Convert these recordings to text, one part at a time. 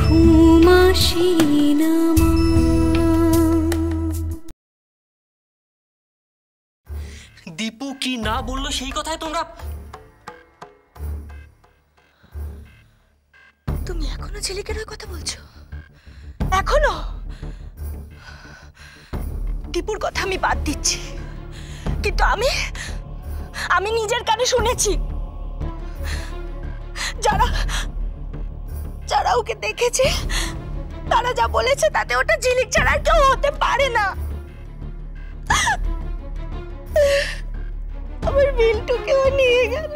ঘুম আসে না মা। দীপু কি না বললো সেই কথায় তোমরা? তুমি এখনো ঝিলিকের ওই কথা বলছো? এখনো? দীপুর কথা আমি বাদ দিচ্ছি, কিন্তু আমি নিজের কানে শুনেছি যারা যারা ওকে দেখেছে তারা যা বলেছে তাতে ওটা ঝিলিক ছাড়া আর কেউ হতে পারে না। আমার বিল্টুকেও নিয়ে গেল।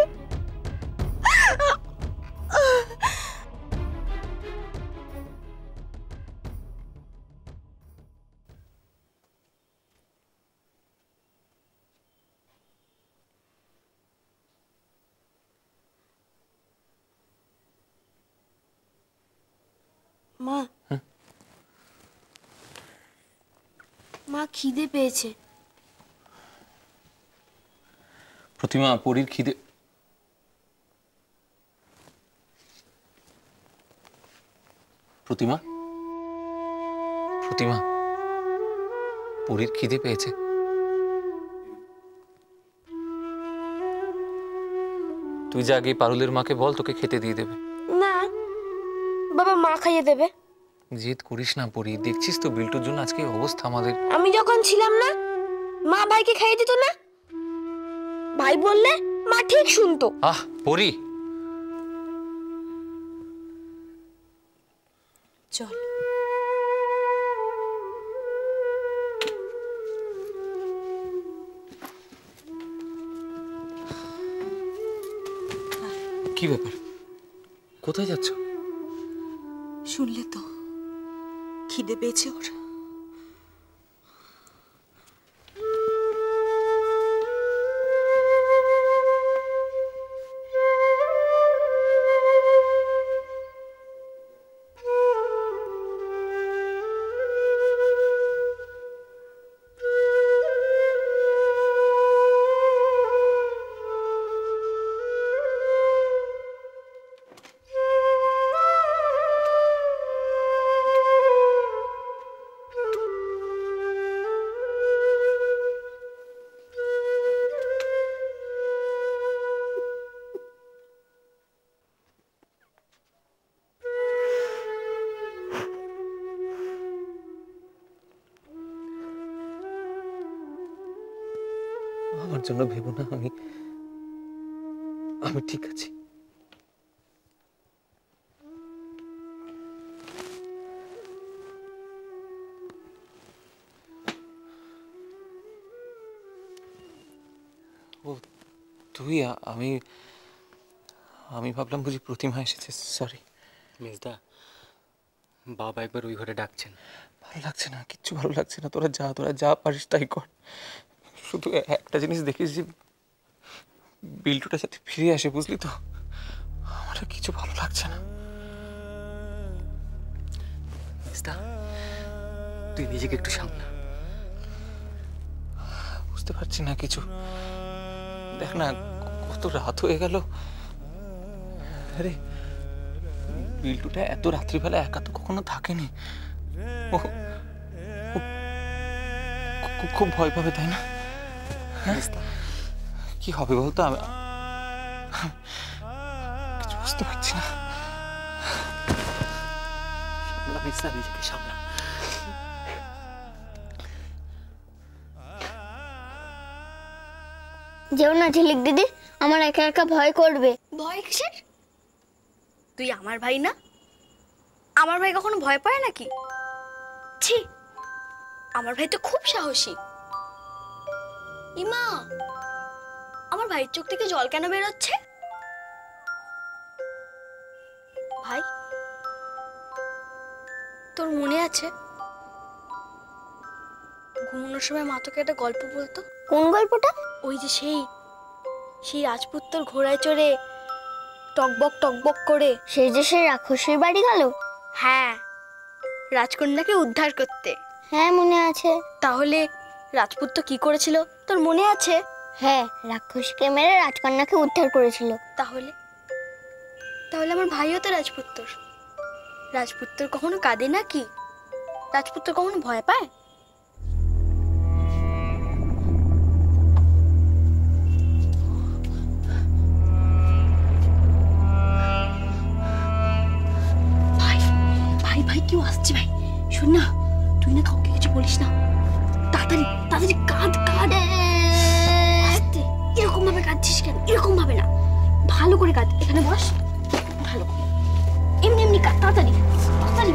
মা, মা খিদে পেয়েছে। প্রতিমা, পরীর খিদে। প্রতিমা, প্রতিমা, পরীর খিদে পেয়েছে। তুই যা আগে পারুলের মাকে বল, তোকে খেতে দিয়ে দেবে। না বাবা, মা খাইয়ে দেবে। জেদ করিস না পরী, দেখছিস তো বিল্টুর জন্য আজকে অবস্থা আমাদের। আমি যখন ছিলাম না মা ভাইকে খাইয়ে দিত না? ভাই বললে মা ঠিক শুনতো। আহ পরী, চল। কি ব্যাপার? কোথায় যাচ্ছ? শুনলে তো, খিদে পেয়েছে ওর। আমার জন্য ভেবো না, আমি ঠিক আছি। ও তুই? আমি ভাবলাম বুঝি প্রতিমা এসেছে। সরি মেজদা, বাবা একবার ওই ঘরে ডাকছেন। ভালো লাগছে না, কিচ্ছু ভালো লাগছে না। তোরা যা পারিস তাই কর। শুধু একটা জিনিস দেখিস যে বিল্টুটা যাতে ফিরে আসে, বুঝলি তো? আমার কিছু ভালো লাগছে না। মেজদা, তুই নিজেকে একটু সামলা। বুঝতে পারছি না কিছু। দেখ না, কত রাত হয়ে গেল। আরে বিল্টুটা এত রাত্রিবেলা একা তো কখনো থাকেনি। ও খুব ভয় পাবে, তাই না? কি হবে বলতো? আমি কিছু বুঝতে পারছি না। সামলা মেজদা, নিজেকে সামলা। যেও না ঝিলিক দিদি, আমার একা একা ভয় করবে। ভয় কিসের? তুই আমার ভাই না? আমার ভাই কখনো ভয় পায় নাকি? ছি, আমার ভাই তো খুব সাহসী। ইমা, আমার ভাইয়ের চোখ থেকে জল কেন বেরোচ্ছে? ভাই, তোর মনে আছে ঘুমানোর সময় মা তোকে একটা গল্প বলতো? কোন গল্পটা? ওই যে সেই রাজপুত তোর ঘোড়ায় চড়ে টকবক টকবক করে সেই যে সেই রাক্ষসীর বাড়ি গেল? হ্যাঁ, রাজকন্যাকে উদ্ধার করতে। হ্যাঁ মনে আছে। তাহলে রাজপুত তো কি করেছিল তোর মনে আছে? হ্যাঁ, রাক্ষসীকে মেরে রাজকন্যাকে উদ্ধার করেছিল। তাহলে তাহলে আমার ভাইও তো রাজপুত্তর। রাজপুত্র কখনো কাঁদে নাকি? রাজপুত্র কখনো ভয় পায়? ভাই ভাই ভাই কেউ আসছে ভাই, শোন না, তুই না কাউকে কিছু বলিস না, তাড়াতাড়ি তাড়াতাড়ি কাঁদ কাঁদ। আস্তে, এরকম ভাবে কাঁদছিস কেন? এরকম ভাবে না, ভালো করে কাঁদ। এখানে বস, ভালো করে এমনি এমনি কাঁদ, তাড়াতাড়ি তাড়াতাড়ি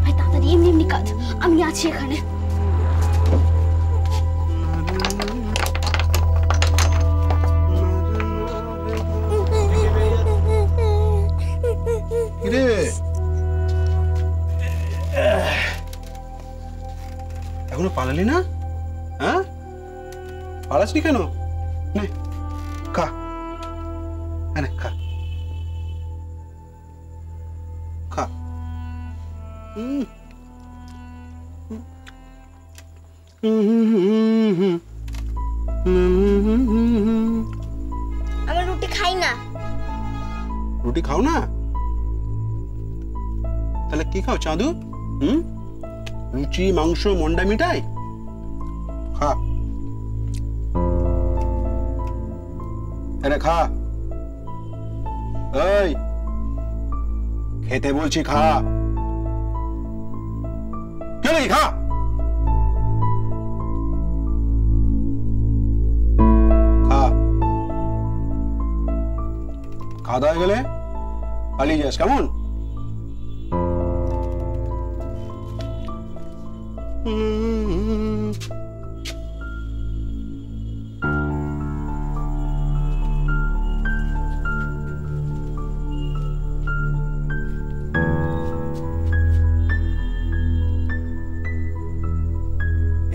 ভাই, তাড়াতাড়ি এমনি এমনি কাঁদ, আমি আছি এখানে। রে এখনো পালালি না? হ্যাঁ, পালাসনি কেন? নে খা, আরে খা খা। আমি রুটি খাই না। রুটি খাও না? তাহলে কি খাও চাঁদু? লুচি, মাংস, মন্ডা, মিঠাই খা। আরে খা, এই খেতে বলছি, খা। কেন খা? খা, খাওয়া দাওয়া গেলে পালিয়ে যাস, কেমন?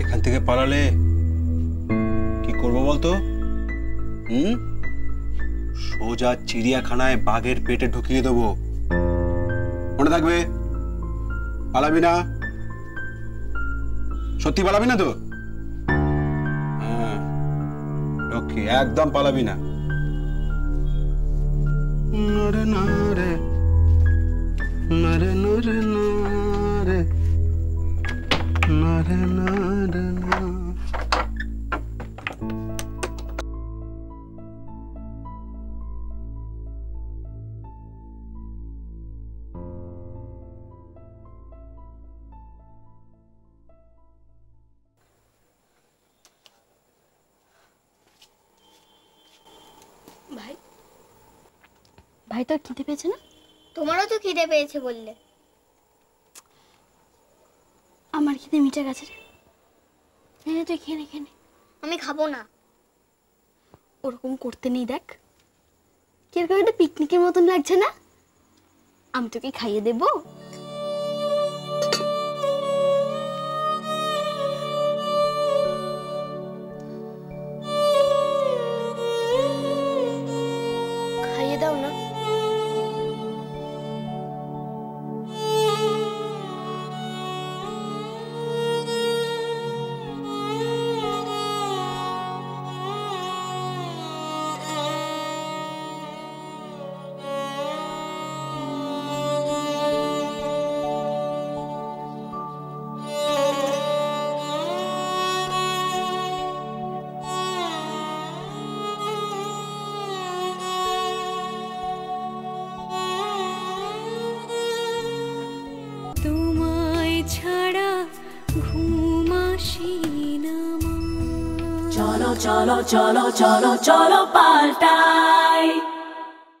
এখান থেকে পালালে কি করবো বলতো? সোজা চিড়িয়াখানায় বাঘের পেটে ঢুকিয়ে দেবো, মনে থাকবে। পালাবি না? সত্যি পালাবি না তো? হ্যাঁ, লক্ষ্মী, একদম পালাবি না। নরে নরে নরে নরে নরে নরে নরে নরে। ভাই ভাই, তোর খিদে পেয়েছে না? তোমারও তো খিদে পেয়েছে বললে। আমার খিদে মিটে গেছে রে। তুই খেয়ে নে, খেয়ে নে। আমি খাবো না। ওরকম করতে নেই, দেখ কিরকম একটা পিকনিকের মতন লাগছে না? আমি তোকে খাইয়ে দেবো। খাইয়ে দাও না। ছাড়া ঘুম আসি না মা। চলো চলো চলো চলো চলো পাল্টাই।